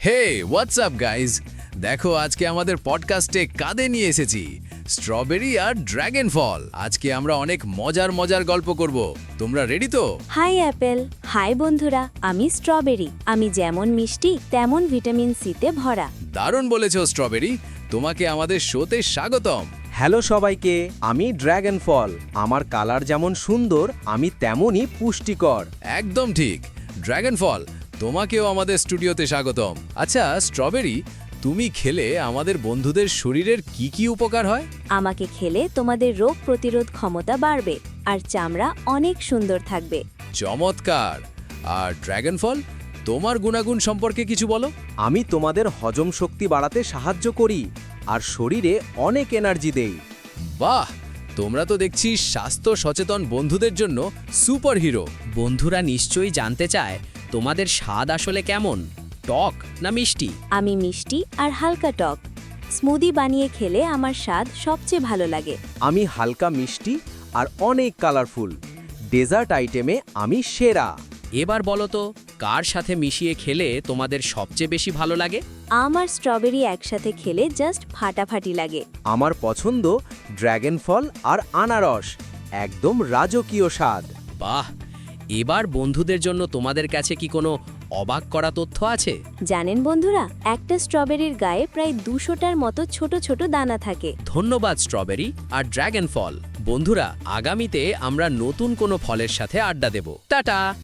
হে what's up guys, দেখো আজকে আমাদের পডকাস্টে কাঁদে নিয়ে এসেছি স্ট্রবেরি আর ড্রাগন ফল। আজকে আমরা অনেক মজার মজার গল্প করব। তোমরা রেডি তো? হাই অ্যাপেল, হাই বন্ধুরা, আমি স্ট্রবেরি। আমি যেমন মিষ্টি তেমন ভিটামিন সিতে ভরা। দারুণ বলেছো স্ট্রবেরি, তোমাকে আমাদের শোতে স্বাগতম। হ্যালো সবাইকে, আমি ড্রাগন ফল। আমার কালার যেমন সুন্দর, আমি তেমনই পুষ্টিকর। একদম ঠিক ড্রাগন ফল, তোমাকেও আমাদের স্টুডিওতে স্বাগতম। আচ্ছা স্ট্রবেরি, তুমি খেলে আমাদের বন্ধুদের শরীরের কি কি উপকার হয়? আমাকে খেলে তোমাদের রোগ প্রতিরোধ ক্ষমতা বাড়বে আর চামড়া অনেক সুন্দর থাকবে। চমৎকার। আর ড্রাগন ফল, তোমার গুণাগুণ সম্পর্কে কিছু বলো। আমি তোমাদের হজম শক্তি বাড়াতে সাহায্য করি আর শরীরে অনেক এনার্জি দেই। বাহ, তোমরা তো দেখছি স্বাস্থ্য সচেতন বন্ধুদের জন্য সুপার হিরো। বন্ধুরা নিশ্চয়ই জানতে চায় তোমাদের স্বাদ আসলে কেমন, টক না মিষ্টি? আমি মিষ্টি আর হালকা টক। স্মুদি বানিয়ে খেলে আমার স্বাদ সবচেয়ে ভালো লাগে। আমি হালকা মিষ্টি আর অনেক কালারফুল। ডেজার্ট আইটেমে আমি সেরা। এবার বলো তো, কার সাথে মিশিয়ে খেলে তোমাদের সবচেয়ে বেশি ভালো লাগে? আমার স্ট্রবেরি একসাথে খেলে জাস্ট ফাটাফাটি লাগে। আমার পছন্দ ড্রাগন ফল আর আনারস, একদম রাজকীয় স্বাদ। বাহ, এবার বন্ধুদের জন্য তোমাদের কাছে কি কোনো অবাক করা তথ্য আছে? জানেন বন্ধুরা, একটা স্ট্রবেরির গায়ে প্রায় 200টার মতো ছোট ছোট দানা থাকে। ধন্যবাদ স্ট্রবেরি আর ড্রাগন ফল। বন্ধুরা, আগামীতে আমরা নতুন কোনো ফলের সাথে আড্ডা দেব। টাটা।